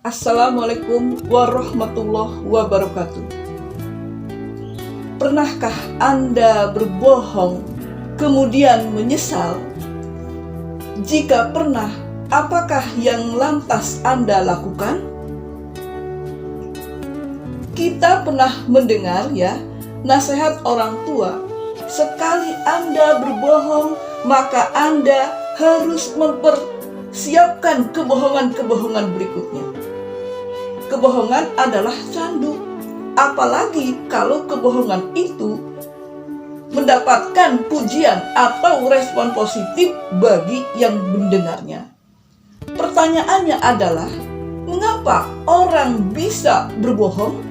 Assalamualaikum warahmatullahi wabarakatuh. Pernahkah Anda berbohong kemudian menyesal? Jika pernah, apakah yang lantas Anda lakukan? Kita pernah mendengar nasihat orang tua, sekali Anda berbohong, maka Anda harus mempersiapkan kebohongan-kebohongan berikutnya. Kebohongan adalah candu, apalagi kalau kebohongan itu mendapatkan pujian atau respon positif bagi yang mendengarnya. Pertanyaannya adalah, mengapa orang bisa berbohong?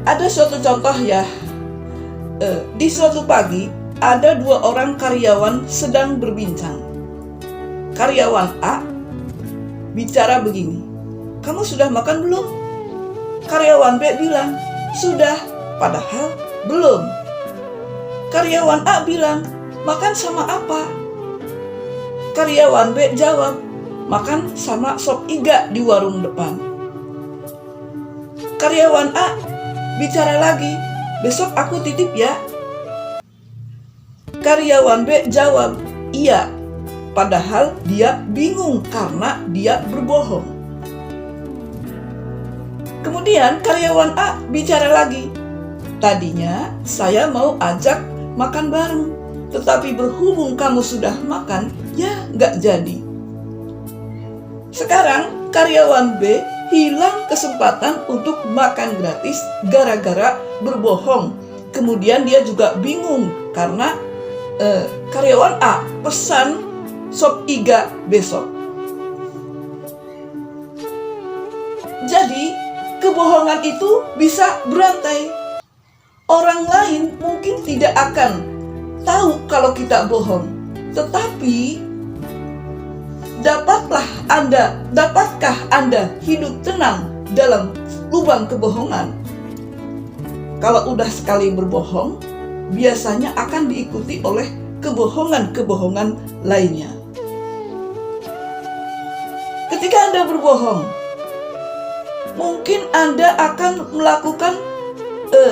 Ada suatu contoh di suatu pagi ada dua orang karyawan sedang berbincang. Karyawan A bicara begini, "Kamu sudah makan belum?" Karyawan B bilang, "Sudah," padahal belum. Karyawan A bilang, "Makan sama apa?" Karyawan B jawab, "Makan sama sop iga di warung depan." Karyawan A bicara lagi, "Besok aku titip ya." Karyawan B jawab, "Iya," padahal dia bingung karena dia berbohong. Kemudian karyawan A bicara lagi, "Tadinya saya mau ajak makan bareng, tetapi berhubung kamu sudah makan, nggak jadi." Sekarang karyawan B hilang kesempatan untuk makan gratis gara-gara berbohong. Kemudian dia juga bingung karena karyawan A pesan sop iga besok. Jadi kebohongan itu bisa berantai. Orang lain mungkin tidak akan tahu kalau kita bohong, tetapi dapatkah Anda hidup tenang dalam lubang kebohongan? Kalau udah sekali berbohong, biasanya akan diikuti oleh kebohongan-kebohongan lainnya. Ketika Anda berbohong, mungkin Anda akan melakukan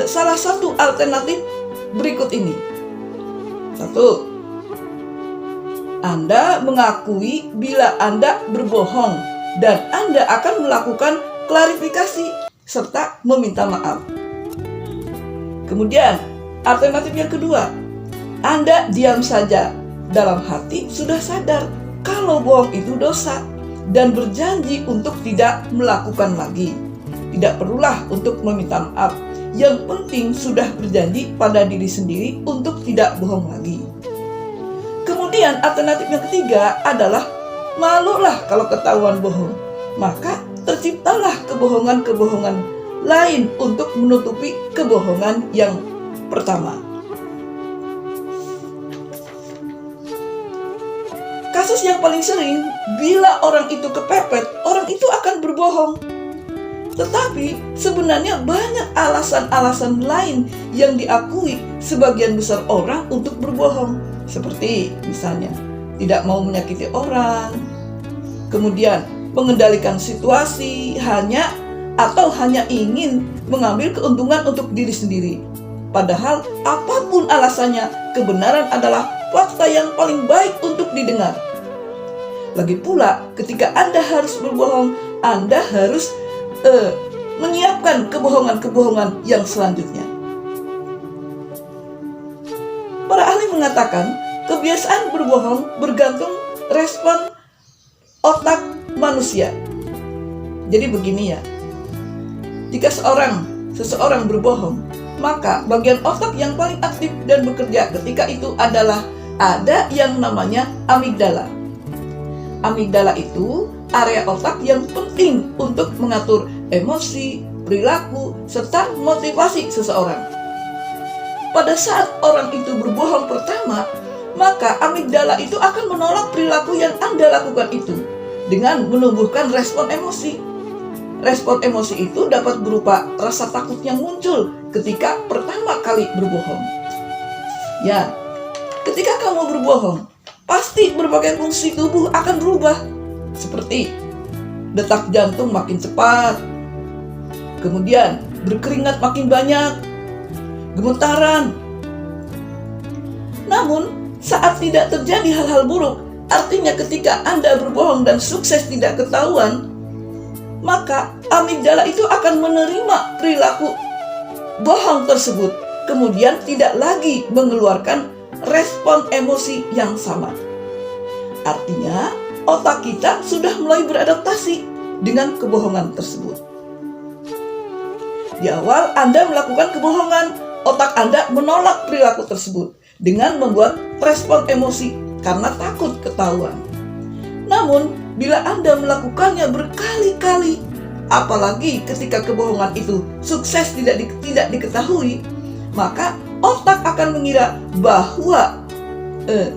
salah satu alternatif berikut ini. Satu, Anda mengakui bila Anda berbohong dan Anda akan melakukan klarifikasi serta meminta maaf. Kemudian, alternatif yang kedua, Anda diam saja, dalam hati sudah sadar kalau bohong itu dosa dan berjanji untuk tidak melakukan lagi. Tidak perlulah untuk meminta maaf. Yang penting sudah berjanji pada diri sendiri untuk tidak bohong lagi. Kemudian alternatif yang ketiga adalah malulah kalau ketahuan bohong. Maka terciptalah kebohongan-kebohongan lain untuk menutupi kebohongan yang pertama. Kasus yang paling sering, bila orang itu kepepet, orang itu akan berbohong. Tetapi sebenarnya banyak alasan-alasan lain yang diakui sebagian besar orang untuk berbohong. Seperti misalnya, tidak mau menyakiti orang, kemudian mengendalikan situasi, hanya ingin mengambil keuntungan untuk diri sendiri. Padahal apapun alasannya, kebenaran adalah fakta yang paling baik untuk didengar. Lagi pula, ketika Anda harus berbohong, Anda harus menyiapkan kebohongan-kebohongan yang selanjutnya. Para ahli mengatakan, kebiasaan berbohong bergantung respon otak manusia. Jadi begini jika seseorang berbohong, maka bagian otak yang paling aktif dan bekerja ketika itu adalah ada yang namanya amigdala. Amigdala itu area otak yang penting untuk mengatur emosi, perilaku, serta motivasi seseorang. Pada saat orang itu berbohong pertama, maka amigdala itu akan menolak perilaku yang Anda lakukan itu dengan menumbuhkan respon emosi. Respon emosi itu dapat berupa rasa takut yang muncul ketika pertama kali berbohong. Ketika kamu berbohong, pasti berbagai fungsi tubuh akan berubah. seperti detak jantung makin cepat, kemudian berkeringat makin banyak, gemetaran. Namun, saat tidak terjadi hal-hal buruk, artinya ketika Anda berbohong dan sukses tidak ketahuan, maka amigdala itu akan menerima perilaku bohong tersebut, kemudian tidak lagi mengeluarkan respon emosi yang sama. Artinya, otak kita sudah mulai beradaptasi dengan kebohongan tersebut. Di awal Anda melakukan kebohongan, otak Anda menolak perilaku tersebut dengan membuat respon emosi karena takut ketahuan. Namun, bila Anda melakukannya berkali-kali, apalagi ketika kebohongan itu sukses tidak diketahui, maka otak akan mengira bahwa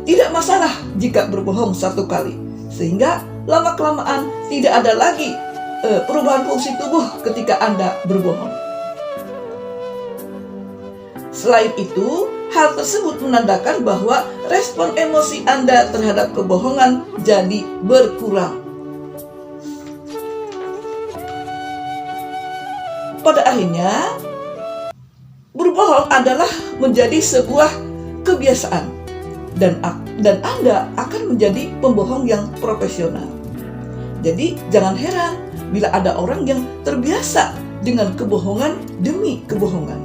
tidak masalah jika berbohong satu kali, sehingga lama-kelamaan tidak ada lagi perubahan fungsi tubuh ketika Anda berbohong. Selain itu, hal tersebut menandakan bahwa respon emosi Anda terhadap kebohongan jadi berkurang. Pada akhirnya, berbohong adalah menjadi sebuah kebiasaan. Dan Anda akan menjadi pembohong yang profesional. Jadi jangan heran bila ada orang yang terbiasa dengan kebohongan demi kebohongan.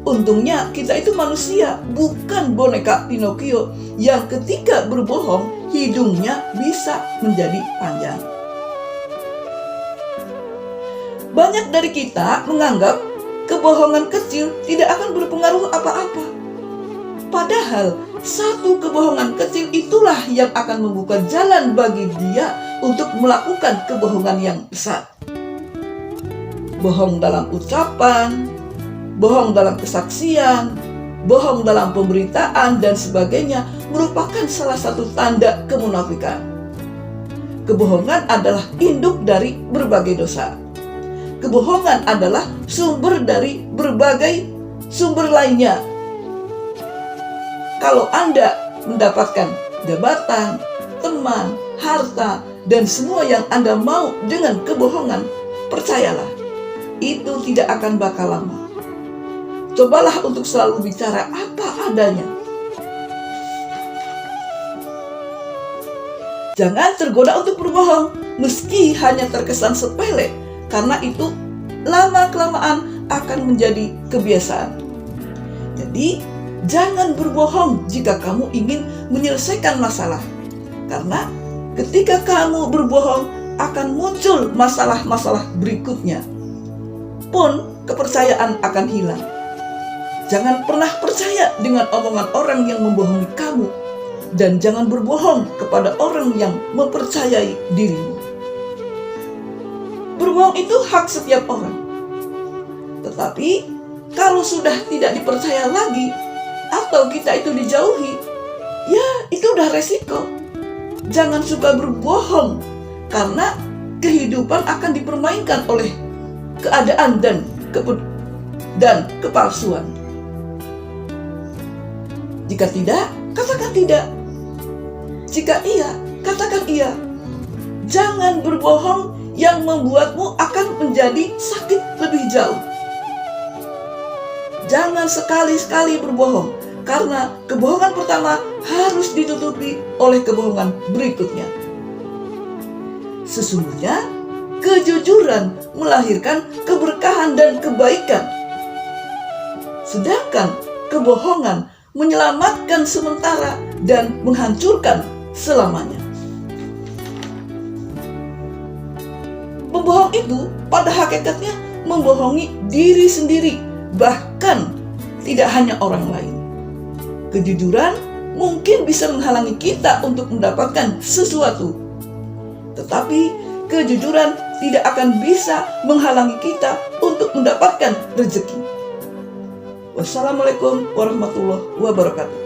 Untungnya kita itu manusia, bukan boneka Pinocchio yang ketika berbohong hidungnya bisa menjadi panjang. Banyak dari kita menganggap kebohongan kecil tidak akan berpengaruh apa-apa. Padahal satu kebohongan kecil itulah yang akan membuka jalan bagi dia untuk melakukan kebohongan yang besar. Bohong dalam ucapan, bohong dalam kesaksian, bohong dalam pemberitaan dan sebagainya merupakan salah satu tanda kemunafikan. Kebohongan adalah induk dari berbagai dosa. Kebohongan adalah sumber dari berbagai sumber lainnya. Kalau Anda mendapatkan jabatan, teman, harta, dan semua yang Anda mau dengan kebohongan, percayalah, itu tidak akan bakal lama. Cobalah untuk selalu bicara apa adanya. Jangan tergoda untuk berbohong, meski hanya terkesan sepele, karena itu lama-kelamaan akan menjadi kebiasaan. Jadi, jangan berbohong jika kamu ingin menyelesaikan masalah. Karena ketika kamu berbohong akan muncul masalah-masalah berikutnya. Pun kepercayaan akan hilang. Jangan pernah percaya dengan omongan orang yang membohongi kamu. Dan jangan berbohong kepada orang yang mempercayai dirimu. Berbohong itu hak setiap orang. Tetapi kalau sudah tidak dipercaya lagi, atau kita itu dijauhi, ya itu udah resiko. Jangan suka berbohong, karena kehidupan akan dipermainkan oleh keadaan dan kepalsuan. Jika tidak, katakan tidak. Jika iya, katakan iya. Jangan berbohong yang membuatmu akan menjadi sakit lebih jauh. Jangan sekali-sekali berbohong, karena kebohongan pertama harus ditutupi oleh kebohongan berikutnya. Sesungguhnya, kejujuran melahirkan keberkahan dan kebaikan. Sedangkan kebohongan menyelamatkan sementara dan menghancurkan selamanya. Pembohong itu pada hakikatnya membohongi diri sendiri, bahkan tidak hanya orang lain. Kejujuran mungkin bisa menghalangi kita untuk mendapatkan sesuatu, tetapi kejujuran tidak akan bisa menghalangi kita untuk mendapatkan rezeki. Wassalamualaikum warahmatullahi wabarakatuh.